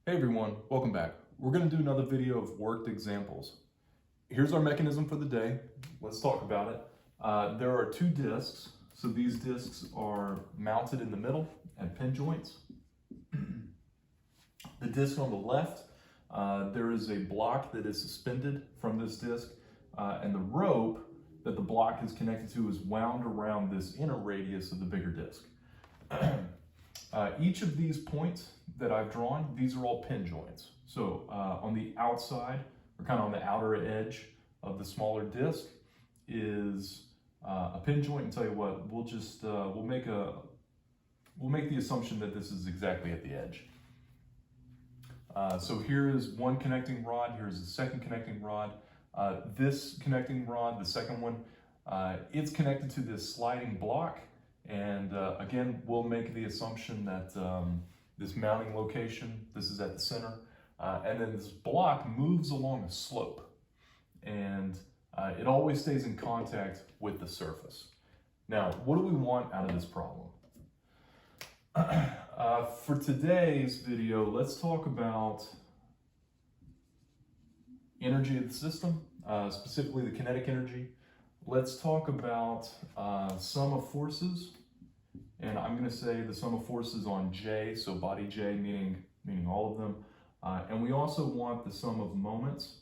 Hey everyone, welcome back. We're going to do another video of worked examples. Here's our mechanism for the day. Let's talk about it. There are two discs. So these discs are mounted in the middle at pin joints. The disc on the left, there is a block that is suspended from this disc, and the rope that the block is connected to is wound around this inner radius of the bigger disc. Each of these points that I've drawn, these are all pin joints. So on the outside, or kind of on the outer edge of the smaller disc, is a pin joint. And tell you what, we'll make the assumption that this is exactly at the edge. So here is one connecting rod. Here's the second connecting rod. This connecting rod, the second one, it's connected to this sliding block. And again, we'll make the assumption that this mounting location, this is at the center, and then this block moves along a slope, and it always stays in contact with the surface. Now, what do we want out of this problem? For today's video, let's talk about energy of the system, specifically the kinetic energy. Let's talk about sum of forces, and I'm going to say the sum of forces on J, so body J meaning all of them, and we also want the sum of moments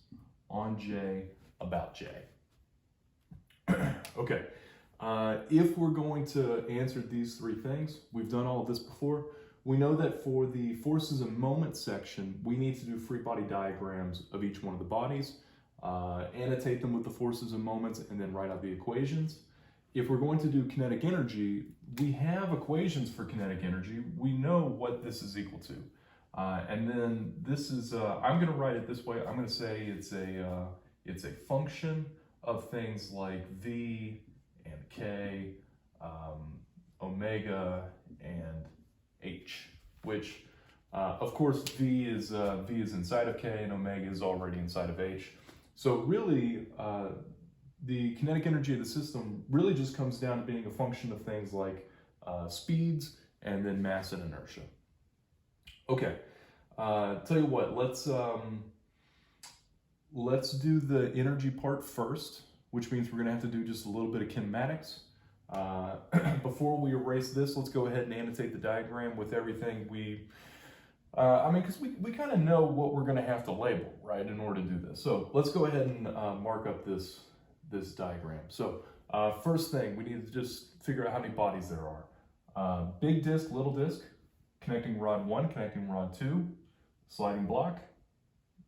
on J about J. Okay, if we're going to answer these three things, we've done all of this before. We know that for the forces and moments section, we need to do free body diagrams of each one of the bodies. Annotate them with the forces and moments, and then write out the equations. If we're going to do kinetic energy, we have equations for kinetic energy. We know what this is equal to. And then this is, I'm going to write it this way. I'm going to say it's a function of things like V and K, omega and H, which of course V is inside of K and omega is already inside of H. So really, the kinetic energy of the system really just comes down to being a function of things like speeds and then mass and inertia. Okay, tell you what, let's do the energy part first, which means we're going to have to do just a little bit of kinematics. Before we erase this, let's go ahead and annotate the diagram with everything because we kind of know what we're going to have to label, right, in order to do this. So let's go ahead and mark up this diagram. So first thing, we need to just figure out how many bodies there are. Big disc, little disc, connecting rod 1, connecting rod 2, sliding block,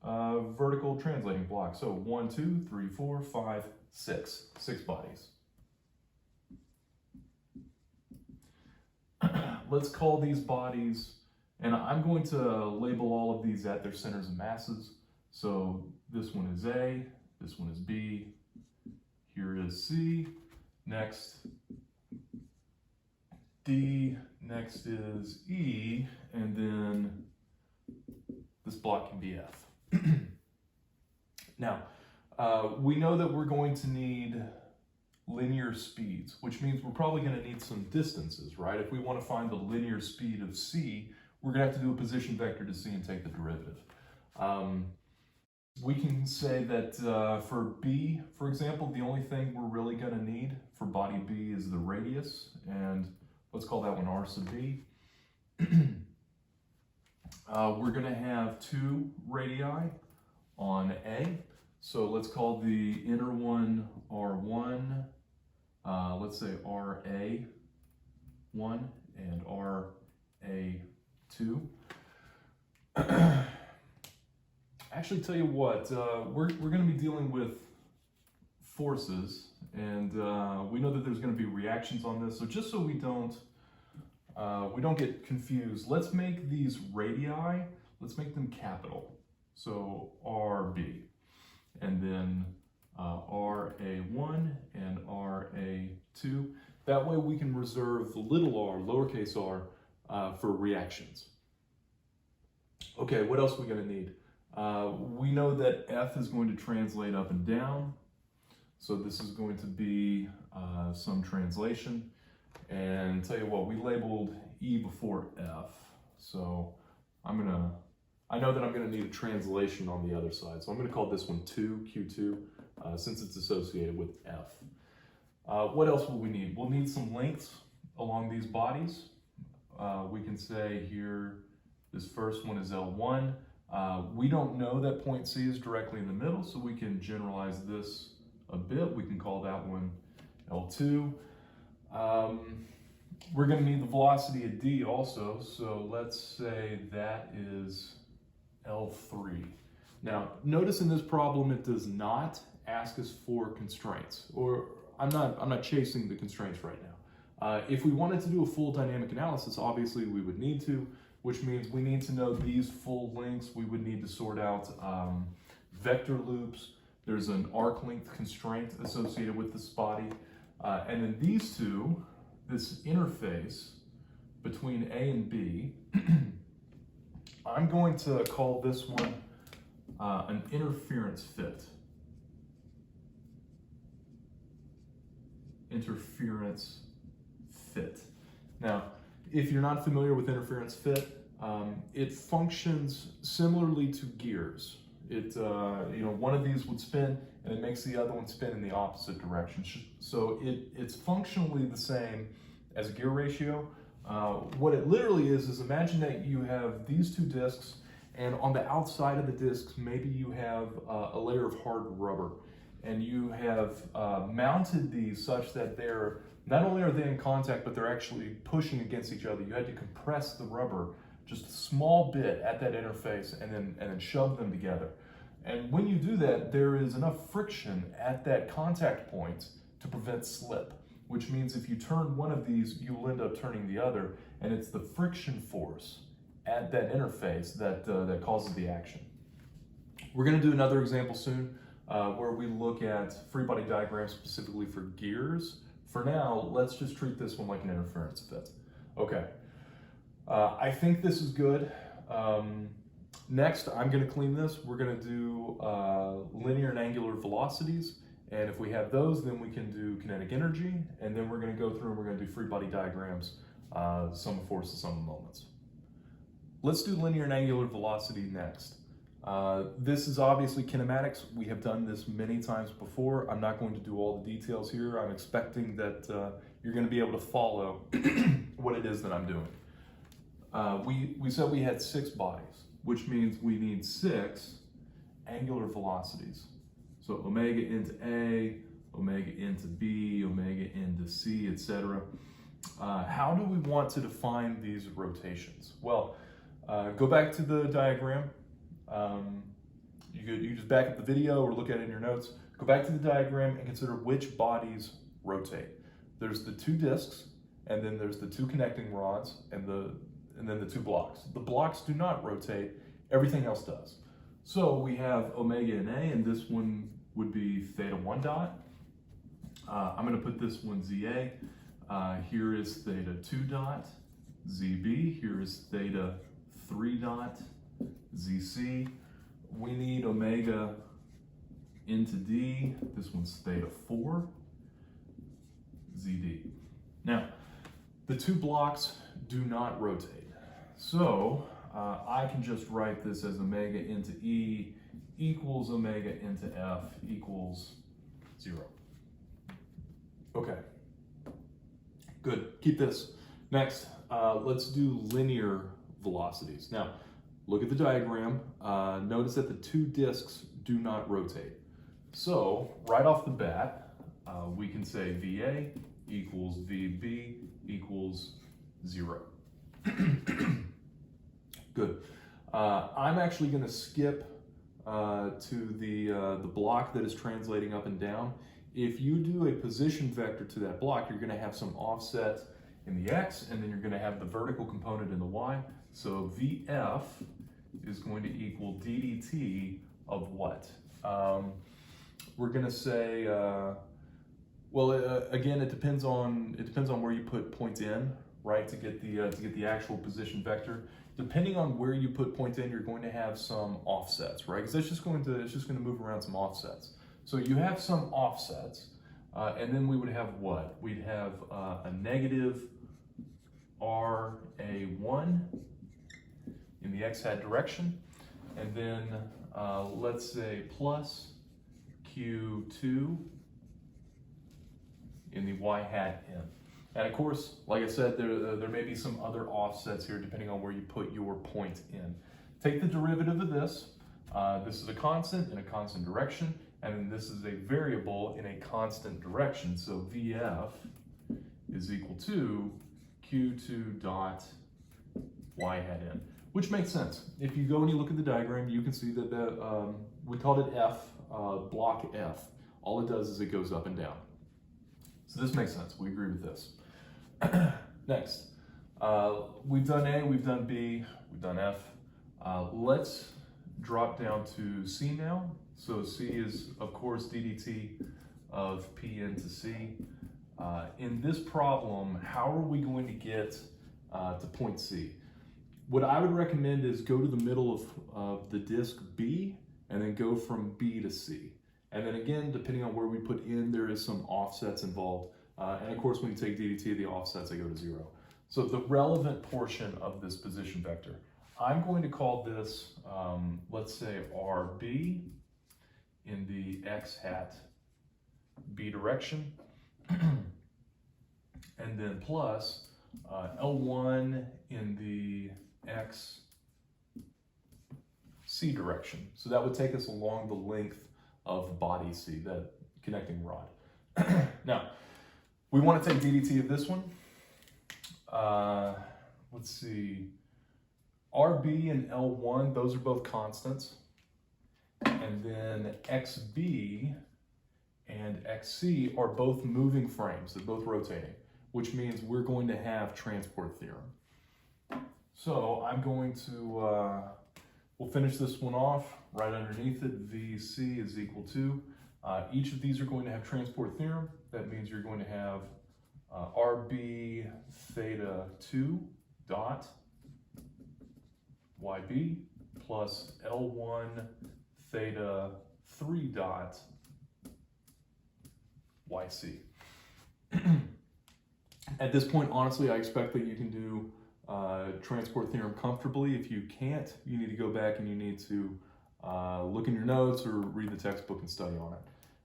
vertical translating block. So 1, 2, 3, 4, 5, 6. 6 bodies. Let's call these bodies, and I'm going to label all of these at their centers of masses. So this one is A, this one is B, here is C, next D, next is E, and then this block can be F. Now, we know that we're going to need linear speeds, which means we're probably going to need some distances, right? If we want to find the linear speed of C, we're going to have to do a position vector to C and take the derivative. We can say that for B, for example, the only thing we're really going to need for body B is the radius, and let's call that one R sub B. We're going to have 2 radii on A, so let's call the inner one R1, let's say RA1 and RA2. Actually, tell you what, we're going to be dealing with forces, and we know that there's going to be reactions on this. So just so we don't get confused, let's make these radii, let's make them capital. So RB, and then RA1 and RA2. That way we can reserve the little r, lowercase r, for reactions. Okay, what else are we going to need? We know that F is going to translate up and down. So this is going to be some translation. And tell you what, we labeled E before F. So I I know that I'm going to need a translation on the other side. So I'm going to call this one 2, Q2, since it's associated with F. What else will we need? We'll need some lengths along these bodies. We can say here, this first one is L1. We don't know that point C is directly in the middle, so we can generalize this a bit. We can call that one L2. We're going to need the velocity at D also, so let's say that is L3. Now, notice in this problem it does not ask us for constraints, or I'm not chasing the constraints right now. If we wanted to do a full dynamic analysis, obviously we would need to, which means we need to know these full lengths. We would need to sort out vector loops. There's an arc length constraint associated with this body. And then these two, this interface between A and B, I'm going to call this one an interference fit. Interference fit. Now, if you're not familiar with interference fit, it functions similarly to gears. It, one of these would spin and it makes the other one spin in the opposite direction. So it's functionally the same as a gear ratio. What it literally is imagine that you have these two discs, and on the outside of the discs, maybe you have a layer of hard rubber, and you have mounted these such that they're, not only are they in contact, but they're actually pushing against each other. You had to compress the rubber just a small bit at that interface and then shove them together. And when you do that, there is enough friction at that contact point to prevent slip, which means if you turn one of these, you'll end up turning the other, and it's the friction force at that interface that causes the action. We're going to do another example soon where we look at free body diagrams specifically for gears. For now, let's just treat this one like an interference fit. Okay, I think this is good. Next, I'm going to clean this. We're going to do linear and angular velocities, and if we have those, then we can do kinetic energy, and then we're going to go through and we're going to do free body diagrams, sum of forces, sum of moments. Let's do linear and angular velocity next. This is obviously kinematics. We have done this many times before. I'm not going to do all the details here. I'm expecting that you're going to be able to follow what it is that I'm doing. We said we had 6 bodies, which means we need 6 angular velocities. So omega into A, omega into B, omega into C, etc. How do we want to define these rotations? Well, go back to the diagram. You just back up the video or look at it in your notes. Go back to the diagram and consider which bodies rotate. There's the 2 discs, and then there's the 2 connecting rods, and then the 2 blocks. The blocks do not rotate, everything else does. So we have omega in A, and this one would be theta 1 dot. I'm going to put this one ZA. Here is theta 2 dot, ZB. Here is theta 3 dot, ZC. We need omega into D. This one's theta 4, ZD. Now, the 2 blocks do not rotate. So I can just write this as omega into E equals omega into F equals 0. Okay, good, keep this. Next, let's do linear velocities. Now, look at the diagram. Notice that the 2 discs do not rotate. So, right off the bat, we can say VA equals VB equals 0. Good. I'm actually going to skip to the block that is translating up and down. If you do a position vector to that block, you're going to have some offset in the X, and then you're going to have the vertical component in the Y. So VF is going to equal DDT of what? We're going to say, again, it depends on where you put point in, right, to get the actual position vector. Depending on where you put point in, you're going to have some offsets, right? Because it's just going to move around some offsets. So you have some offsets, and then we would have what? We'd have a negative RA1 in the x-hat direction. and then let's say plus Q2 in the y hat n. And of course, like I said, there may be some other offsets here depending on where you put your point in. Take the derivative of this. This is a constant in a constant direction, and then this is a variable in a constant direction. So VF is equal to Q2 dot y hat n, which makes sense. If you go and you look at the diagram, you can see that we called it F, block F. All it does is it goes up and down. So this makes sense. We agree with this. Next, we've done A, we've done B, we've done F. Let's drop down to C now. So C is, of course, ddt of Pn to C. In this problem, how are we going to get to point C? What I would recommend is go to the middle of the disk B and then go from B to C. And then again, depending on where we put in, there is some offsets involved. And of course, when you take ddt, the offsets, they go to 0. So the relevant portion of this position vector, I'm going to call this, let's say RB in the x hat B direction, and then plus L1 in the x C direction. So that would take us along the length of body C, that connecting rod. Now, we want to take ddt of this one. Let's see. RB and L1, those are both constants. And then XB and XC are both moving frames. They're both rotating, which means we're going to have transport theorem. So I'm going to, we'll finish this one off right underneath it. VC is equal to, each of these are going to have transport theorem. That means you're going to have RB theta 2 dot YB plus L1 theta 3 dot YC. At this point, honestly, I expect that you can do transport theorem comfortably. If you can't, you need to go back and you need to look in your notes or read the textbook and study on it.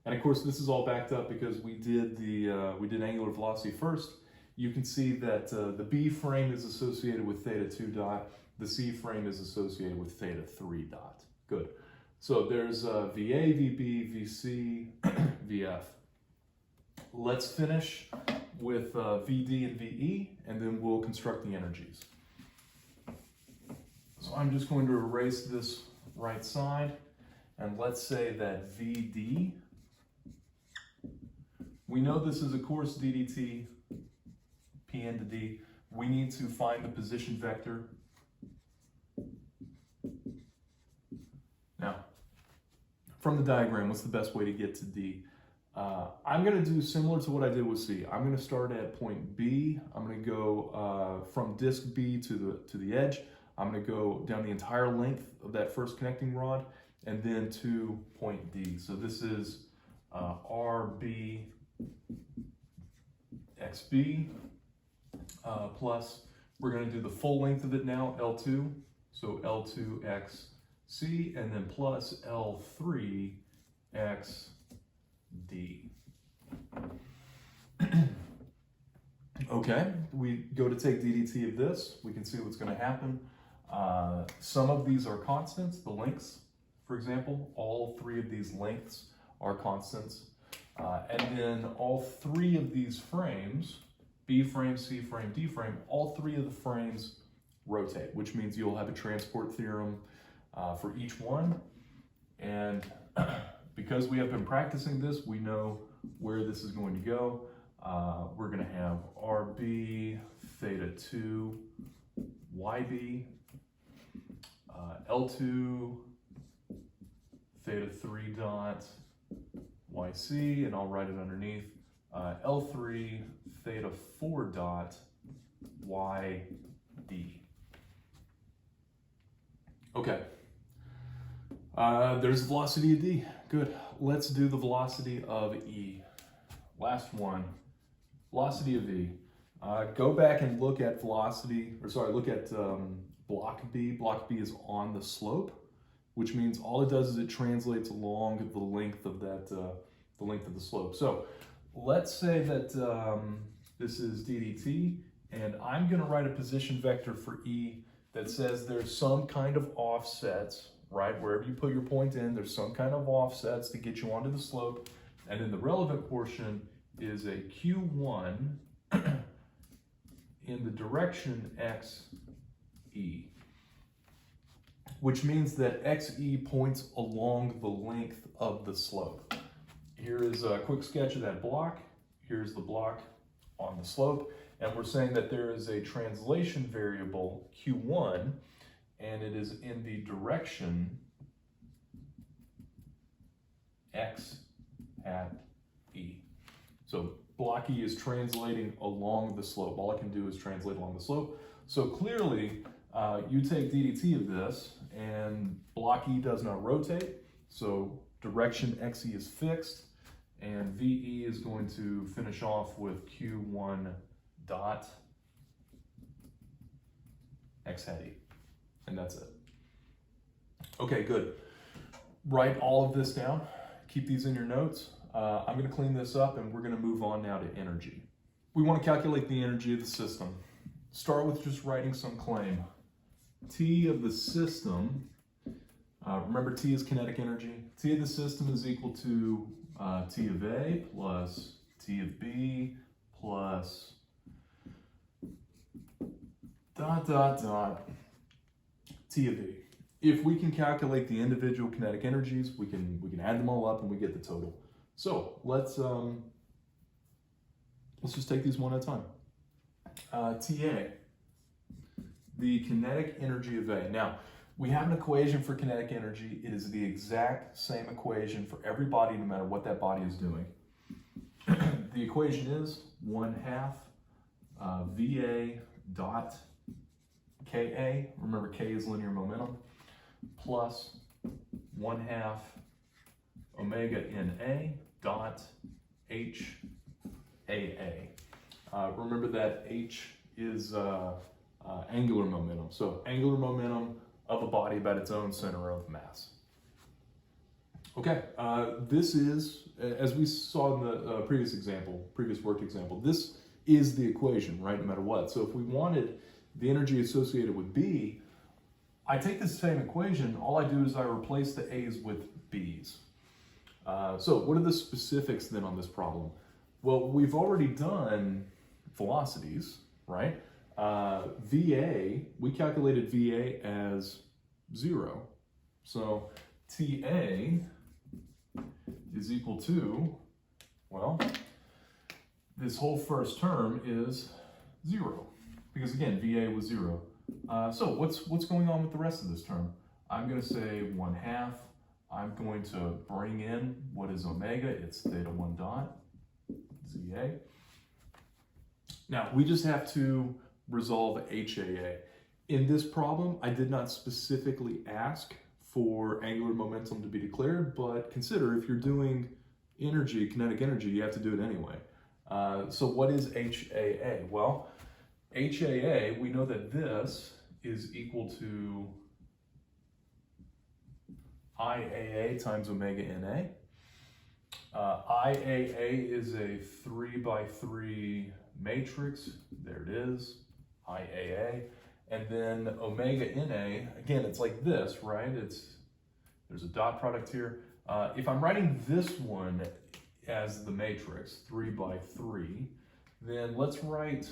And of course, this is all backed up because we did angular velocity first. You can see that the B frame is associated with theta 2 dot. The C frame is associated with theta 3 dot. Good. So there's VA, VB, VC, VF. Let's finish with VD and VE, and then we'll construct the energies. So I'm just going to erase this right side, and let's say that VD, we know this is, of course, ddt, Pn to D. We need to find the position vector. Now, from the diagram, what's the best way to get to D? I'm going to do similar to what I did with C. I'm going to start at point B. I'm going to go from disk B to the edge. I'm going to go down the entire length of that first connecting rod and then to point D. So this is RB XB plus, we're going to do the full length of it now, L2. So L2 XC and then plus L3 XD. Okay, we go to take ddt of this. We can see what's going to happen. Some of these are constants, the lengths, for example. All three of these lengths are constants. And then all three of these frames, B frame, C frame, D frame, all three of the frames rotate, which means you'll have a transport theorem for each one. And because we have been practicing this, we know where this is going to go. We're going to have RB theta 2 YB, L2 theta 3 dot YC, and I'll write it underneath, L3 theta 4 dot YD. Okay, there's the velocity of D. Good. Let's do the velocity of E. Last one, velocity of V. Go back and look at velocity, or sorry, look at block B. Block B is on the slope. which means all it does is it translates along the length of that, the length of the slope. So let's say that this is d dt, and I'm going to write a position vector for E that says there's some kind of offsets, right? Wherever you put your point in, there's some kind of offsets to get you onto the slope. And then the relevant portion is a Q1 in the direction XE, which means that XE points along the length of the slope. Here is a quick sketch of that block. Here's the block on the slope. And we're saying that there is a translation variable, Q1, and it is in the direction X at E. So block E is translating along the slope. All I can do is translate along the slope. So clearly, you take ddt of this, and block E does not rotate. So direction XE is fixed, and VE is going to finish off with Q1 dot X hat E. And that's it. Okay, good. Write all of this down. Keep these in your notes. I'm going to clean this up, and we're going to move on now to energy. We want to calculate the energy of the system. Start with just writing some claim. T of the system, remember T is kinetic energy. T of the system is equal to T of A plus T of B plus dot dot dot T of E. If we can calculate the individual kinetic energies, we can add them all up and we get the total. So let's just take these one at a time. TA, the kinetic energy of A. Now, we have an equation for kinetic energy. It is the exact same equation for every body, no matter what that body is doing. The equation is 1/2 VA dot KA, remember K is linear momentum, plus 1/2 omega NA dot HAA. Remember that H is angular momentum. So angular momentum of a body about its own center of mass. Okay, this is, as we saw in the previous worked example, this is the equation, right, no matter what. So if we wanted the energy associated with B, I take this same equation, all I do is I replace the A's with B's. So what are the specifics then on this problem? Well, we've already done velocities, right? VA, we calculated VA as 0. So TA is equal to, well, this whole first term is 0. Because again, VA was 0. So what's going on with the rest of this term? I'm going to say 1/2. I'm going to bring in what is omega. It's theta 1 dot ZA. Now, we just have to resolve HAA. In this problem, I did not specifically ask for angular momentum to be declared, but consider if you're doing energy, kinetic energy, you have to do it anyway. So what is HAA? Well, HAA, we know that this is equal to IAA times omega NA. IAA is a 3x3 matrix. There it is, IAA. And then omega NA, again, it's like this, right? There's a dot product here. If I'm writing this one as the matrix, 3x3, then let's write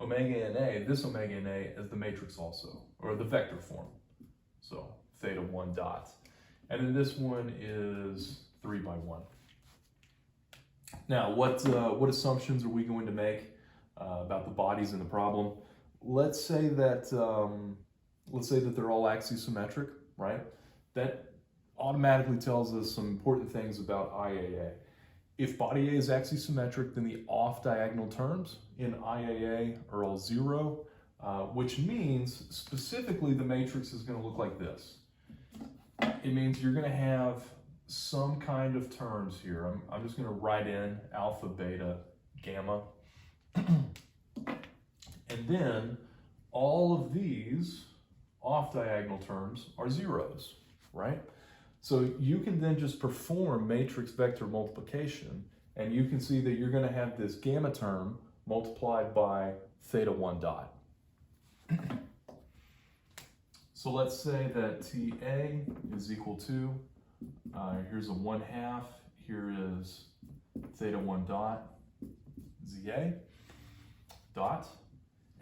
omega NA, this omega NA, as the matrix also, or the vector form. So theta 1 dot. And then this one is 3x1. Now, what assumptions are we going to make about the bodies in the problem? Let's say that they're all axisymmetric, right? That automatically tells us some important things about IAA. If body A is axisymmetric, then the off-diagonal terms in IAA are all 0, which means specifically the matrix is going to look like this. It means you're going to have some kind of terms here. I'm just going to write in alpha, beta, gamma. And then all of these off diagonal terms are zeros, right? So you can then just perform matrix vector multiplication, and you can see that you're going to have this gamma term multiplied by theta 1 dot. So let's say that TA is equal to, here's a 1/2, here is theta 1 dot, ZA dot.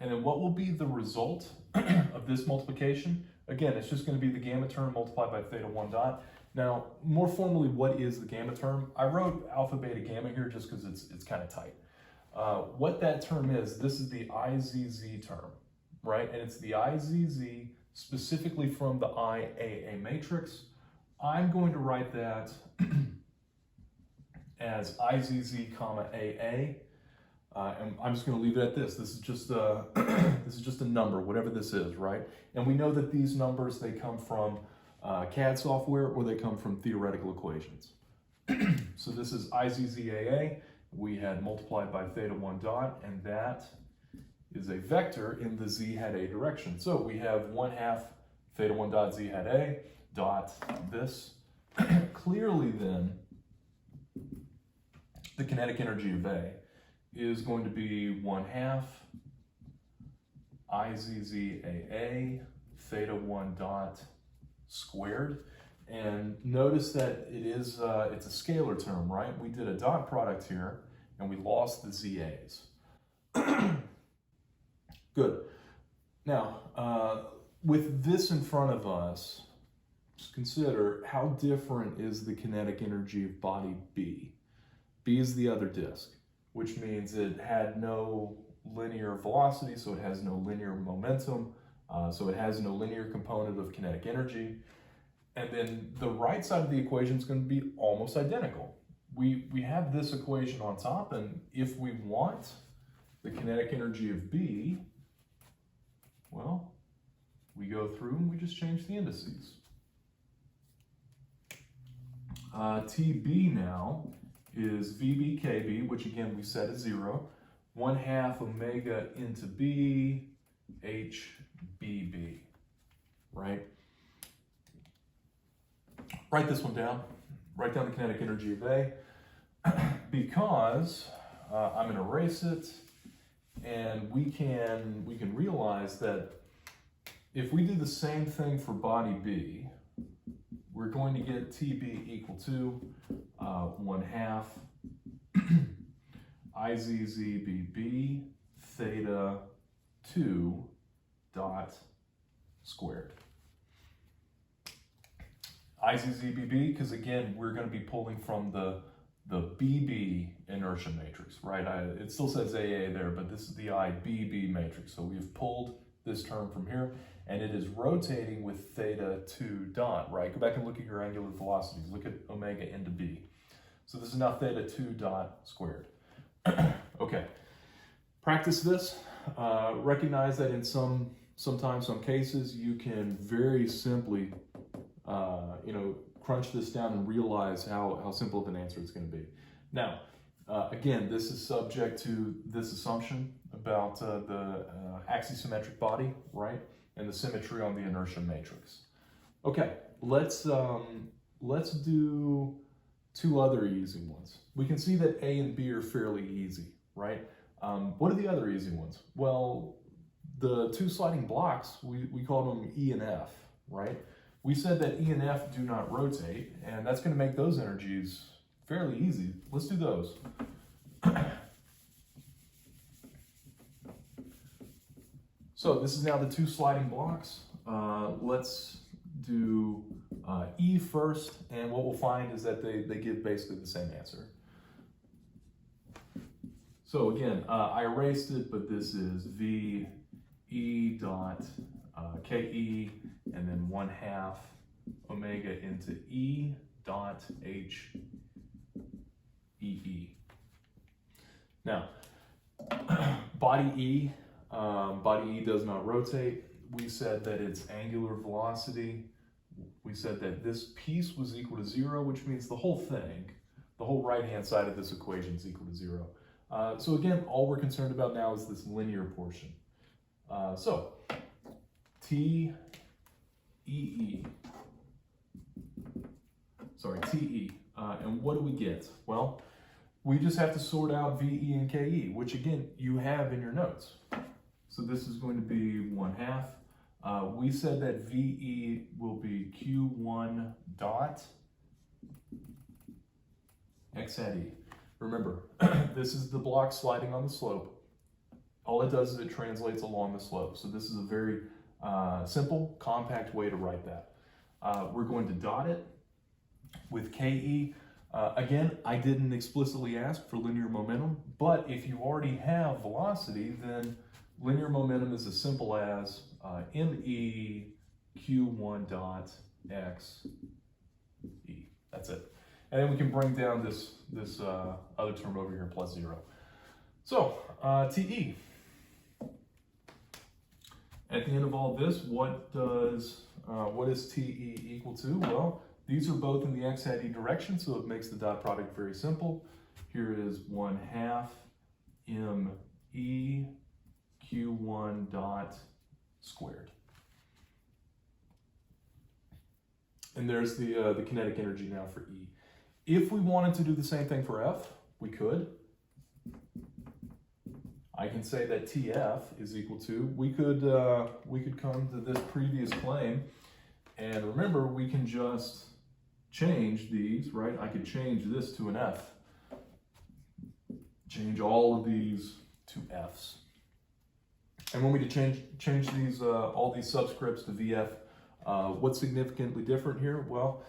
And then what will be the result of this multiplication? Again, it's just going to be the gamma term multiplied by theta 1 dot. Now, more formally, what is the gamma term? I wrote alpha, beta, gamma here just because it's kind of tight. What that term is, this is the IZZ term, right? And it's the IZZ specifically from the IAA matrix. I'm going to write that as IZZ comma AA. And I'm just going to leave it at this. This is just a number, whatever this is, right? And we know that these numbers, they come from CAD software or they come from theoretical equations. So this is IZZAA. We had multiplied by theta 1 dot, and that is a vector in the z hat a direction. So we have 1/2 theta 1 dot z hat a dot this. Clearly then, the kinetic energy of A is going to be 1/2 IZZAA theta 1 dot squared. And notice that it's a scalar term, right? We did a dot product here and we lost the ZAs. Good. Now, with this in front of us, just consider how different is the kinetic energy of body B. B is the other disk, which means it had no linear velocity, so it has no linear momentum, so it has no linear component of kinetic energy. And then the right side of the equation is going to be almost identical. We have this equation on top, and if we want the kinetic energy of B, well, we go through and we just change the indices. TB now is VB KB, which again we set as 0, 1/2 omega into B, HBB, right? Write this one down. Write down the kinetic energy of A, because I'm going to erase it, and we can realize that if we do the same thing for body B, we're going to get TB equal to 1/2 IZZBB theta 2 dot squared. IZZBB, because again, we're going to be pulling from the BB inertia matrix, right? It still says AA there, but this is the IBB matrix. So we've pulled this term from here, and it is rotating with theta 2 dot, right? Go back and look at your angular velocities. Look at omega into B. So this is now theta 2 dot squared. Okay, practice this. Recognize that in sometimes some cases, you can very simply crunch this down and realize how simple of an answer it's going to be. Now, again, this is subject to this assumption about the axisymmetric body, right, and the symmetry on the inertia matrix. Okay, let's do two other easy ones. We can see that A and B are fairly easy, right? What are the other easy ones? Well, the two sliding blocks, we call them E and F, right? We said that E and F do not rotate, and that's going to make those energies fairly easy. Let's do those. So this is now the two sliding blocks. Let's do E first, and what we'll find is that they give basically the same answer. So again, I erased it, but this is V E dot KE, and then 1/2 omega into E dot H EE. Now, body E does not rotate. We said that its angular velocity, we said that this piece was equal to 0, which means the whole thing, the whole right-hand side of this equation is equal to 0. So again, all we're concerned about now is this linear portion. So T EE. Sorry, TE. And what do we get? Well, we just have to sort out VE and KE, which again, you have in your notes. So this is going to be 1/2. We said that VE will be Q1 dot X hat E. Remember, this is the block sliding on the slope. All it does is it translates along the slope. So this is a very simple, compact way to write that. We're going to dot it with KE. Again, I didn't explicitly ask for linear momentum, but if you already have velocity, then linear momentum is as simple as ME Q1 dot X E. That's it. And then we can bring down this other term over here, plus 0. So, TE. At the end of all this, what is TE equal to? Well, these are both in the X hat E direction, so it makes the dot product very simple. Here is 1/2 ME Q1 dot squared. And there's the kinetic energy now for E. If we wanted to do the same thing for F, we could. I can say that TF is equal to, we could come to this previous claim, and remember, we can just change these, right? I could change this to an F. Change all of these to Fs. And when we change these, all these subscripts to VF, what's significantly different here? Well,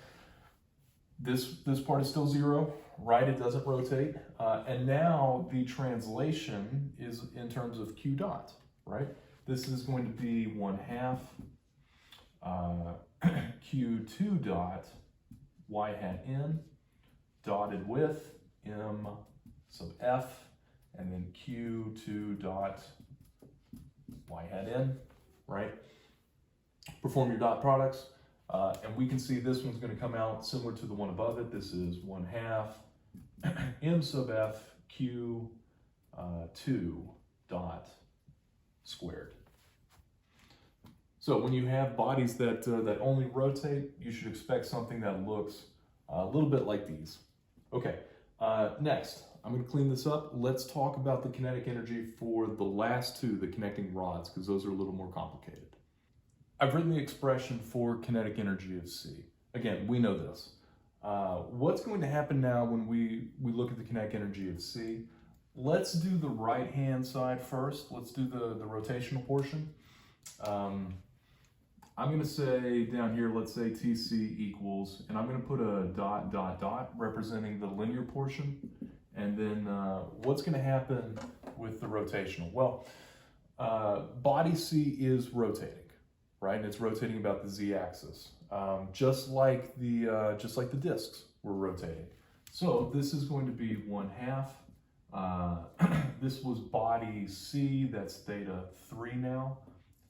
this part is still 0, right? It doesn't rotate. And now the translation is in terms of Q dot, right? This is going to be 1/2 Q2 dot Y hat N dotted with M sub F, and then Q2 dot Y hat N, right? Perform your dot products. And we can see this one's going to come out similar to the one above it. This is 1/2 M sub F Q 2 dot squared. So when you have bodies that only rotate, you should expect something that looks a little bit like these. Okay, next, I'm going to clean this up. Let's talk about the kinetic energy for the last two, the connecting rods, because those are a little more complicated. I've written the expression for kinetic energy of C. Again, we know this. What's going to happen now when we look at the kinetic energy of C? Let's do the right-hand side first. Let's do the rotational portion. I'm going to say down here, let's say TC equals, and I'm going to put a dot, dot, dot representing the linear portion. And then what's going to happen with the rotational? Well, body C is rotating, right? And it's rotating about the z-axis, just like the discs were rotating. So this is going to be 1/2. This was body C, that's theta 3 now.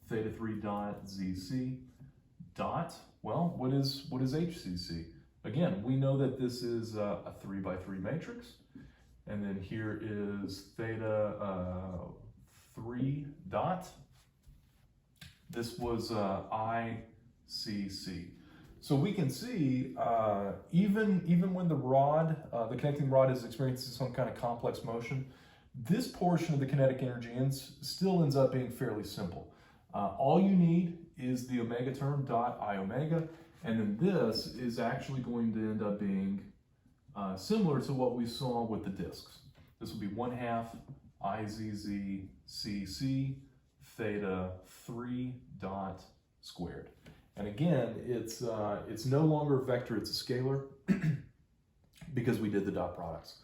Theta 3 dot ZC dot, well, what is HCC? Again, we know that this is a 3x3 matrix. And then here is theta 3 dot. This was ICC. So we can see, even when the rod, the connecting rod is experiencing some kind of complex motion, this portion of the kinetic energy still ends up being fairly simple. All you need is the omega term, dot I omega, and then this is actually going to end up being similar to what we saw with the discs. This will be 1/2 IZZCC theta 3 dot squared. And again, it's no longer a vector, it's a scalar because we did the dot products.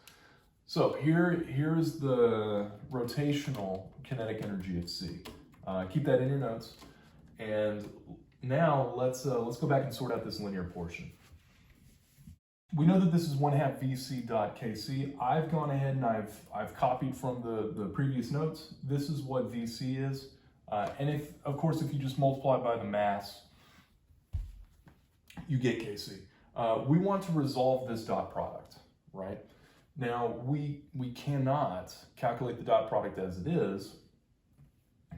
So here's the rotational kinetic energy of C. Keep that in your notes. And now let's go back and sort out this linear portion. We know that this is 1/2 VC dot KC. I've gone ahead and I've copied from the previous notes. This is what VC is. And if you just multiply by the mass, you get KC. We want to resolve this dot product, right? Now, we cannot calculate the dot product as it is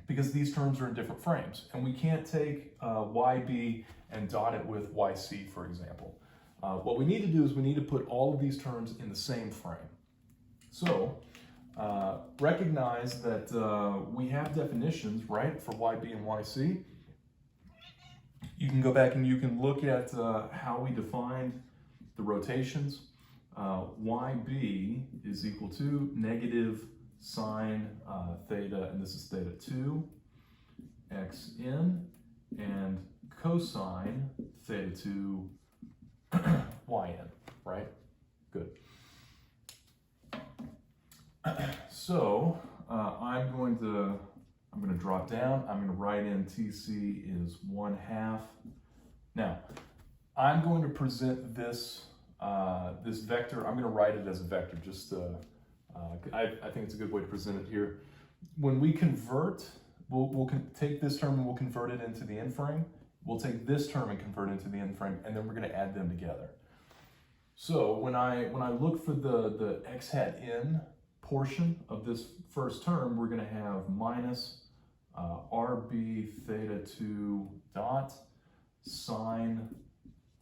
because these terms are in different frames. And we can't take YB and dot it with YC, for example. What we need to do is we need to put all of these terms in the same frame. So recognize that we have definitions, right, for YB and YC. You can go back and you can look at how we defined the rotations. YB is equal to negative sine theta, and this is theta 2, xn, and cosine theta 2, yn, right? Good. So I'm going to drop down. I'm going to write in TC is 1/2. Now, I'm going to present this this vector. I'm going to write it as a vector. Just I think it's a good way to present it here. When we convert, we'll take this term and we'll convert it into the end frame. We'll take this term and convert it into the end frame, and then we're going to add them together. So when I look for the x hat n portion of this first term, we're going to have minus RB theta 2 dot sine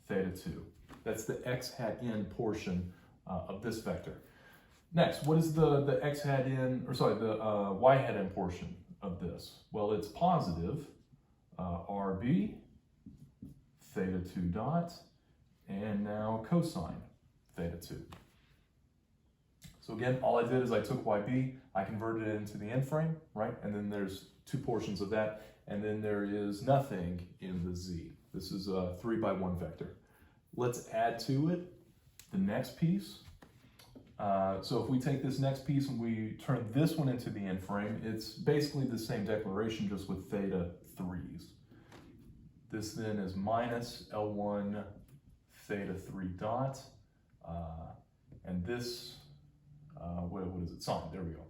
theta 2. That's the x hat n portion of this vector. Next, what is the x hat n, or sorry, the y hat n portion of this? Well, it's positive RB theta 2 dot, and now cosine theta 2. So again, all I did is I took YB, I converted it into the end frame, right? And then there's two portions of that, and then there is nothing in the Z. This is a 3x1 vector. Let's add to it the next piece. So if we take this next piece and we turn this one into the end frame, it's basically the same declaration, just with theta 3's. This then is minus L1 theta 3 dot, and this, what is it? Sine, there we go.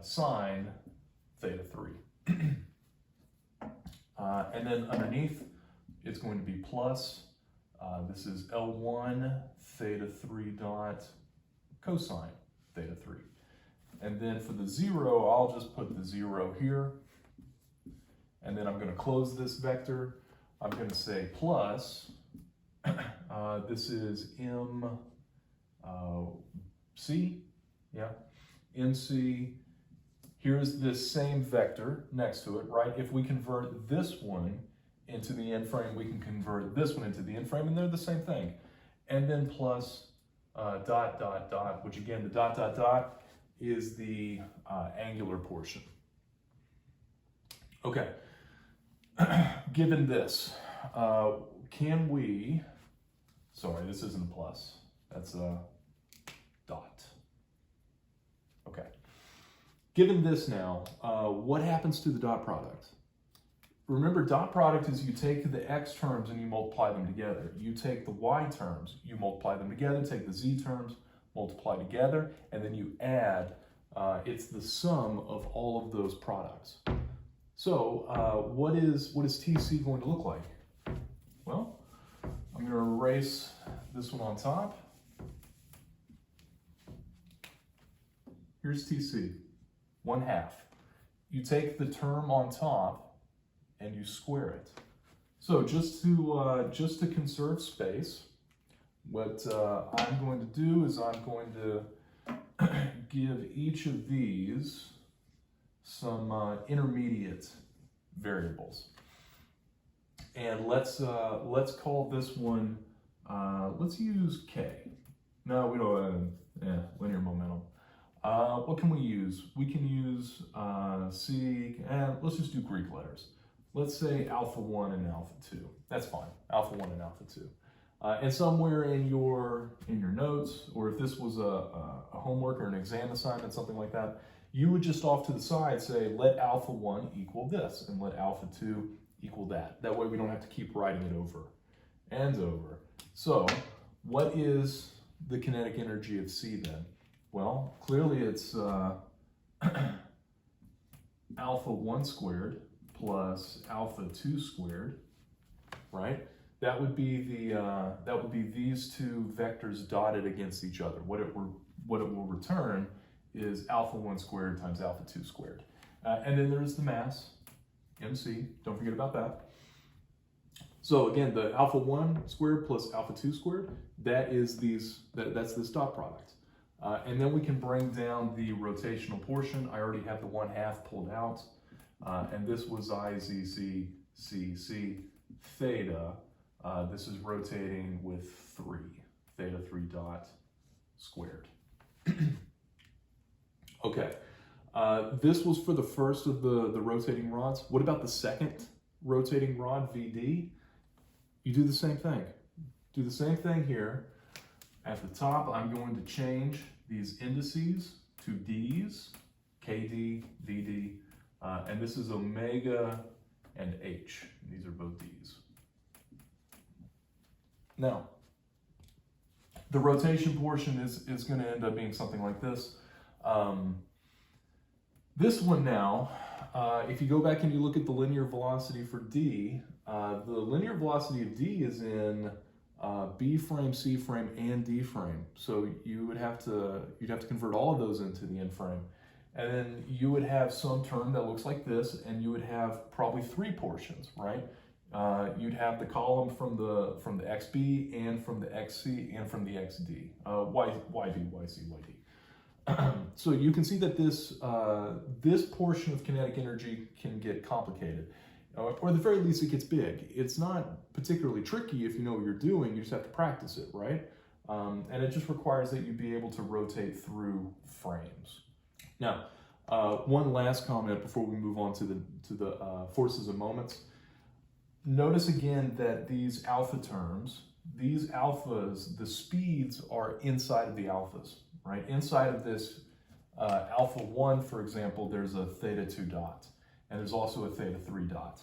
Sine theta 3. And then underneath, it's going to be plus, this is L1 theta 3 dot cosine theta 3. And then for the 0, I'll just put the 0 here. And then I'm going to close this vector. I'm going to say plus, this is MC, yeah, MC. Here's this same vector next to it, right? If we convert this one into the end frame, we can convert this one into the end frame, and they're the same thing. And then plus dot, dot, dot, which again, the dot, dot, dot is the angular portion. Okay, given this, can we, sorry, this isn't a plus, that's a dot. Okay, given this now, what happens to the dot product? Remember, dot product is you take the x terms and you multiply them together. You take the y terms, you multiply them together, take the z terms, multiply together, and then you add, it's the sum of all of those products. So what is TC going to look like? Well, I'm going to erase this one on top. Here's TC, 1/2. You take the term on top and you square it. So just to conserve space, what I'm going to do is I'm going to give each of these some intermediate variables. And let's call this one, let's use K. No, we don't, linear momentum. What can we use? We can use C, and let's just do Greek letters. Let's say alpha 1 and alpha 2. That's fine, alpha 1 and alpha 2. And somewhere in your notes, or if this was a homework or an exam assignment, something like that, you would just off to the side say, let alpha 1 equal this, and let alpha 2 equal that. That way we don't have to keep writing it over and over. So what is the kinetic energy of C then? Well, clearly it's alpha 1 squared plus alpha 2 squared, right? That would be these two vectors dotted against each other. What it will return is alpha 1 squared times alpha 2 squared. And then there's the mass, MC, don't forget about that. So again, the alpha 1 squared plus alpha 2 squared, that's this dot product. And then we can bring down the rotational portion. I already have the 1/2 pulled out. And this was IZCCC theta. This is rotating with 3, theta 3 dot squared. Okay, this was for the first of the rotating rods. What about the second rotating rod, VD? You do the same thing. Do the same thing here. At the top, I'm going to change these indices to D's, KD, VD, and this is omega and H. These are both D's. Now, the rotation portion is going to end up being something like this. This one now, if you go back and you look at the linear velocity for D, the linear velocity of D is in B frame, C frame, and D frame. So you'd have to convert all of those into the N frame. And then you would have some term that looks like this, and you would have probably 3 portions, right? You'd have the column from the XB and from the XC and from the XD, YD, YC, YD. So you can see that this portion of kinetic energy can get complicated, or at the very least it gets big. It's not particularly tricky if you know what you're doing, you just have to practice it, right? And it just requires that you be able to rotate through frames. Now, one last comment before we move on to the forces and moments. Notice again that these alpha terms, these alphas, the speeds are inside of the alphas, right? Inside of this alpha 1, for example, there's a theta 2 dot, and there's also a theta 3 dot.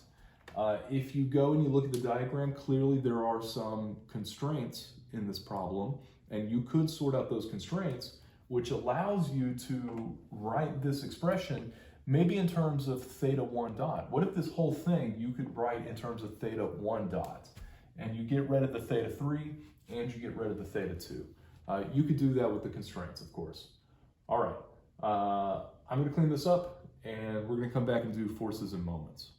If you go and you look at the diagram, clearly there are some constraints in this problem, and you could sort out those constraints, which allows you to write this expression maybe in terms of theta 1 dot. What if this whole thing you could write in terms of theta 1 dot, and you get rid of the theta 3 and you get rid of the theta 2? You could do that with the constraints, of course. All right, I'm going to clean this up, and we're going to come back and do forces and moments.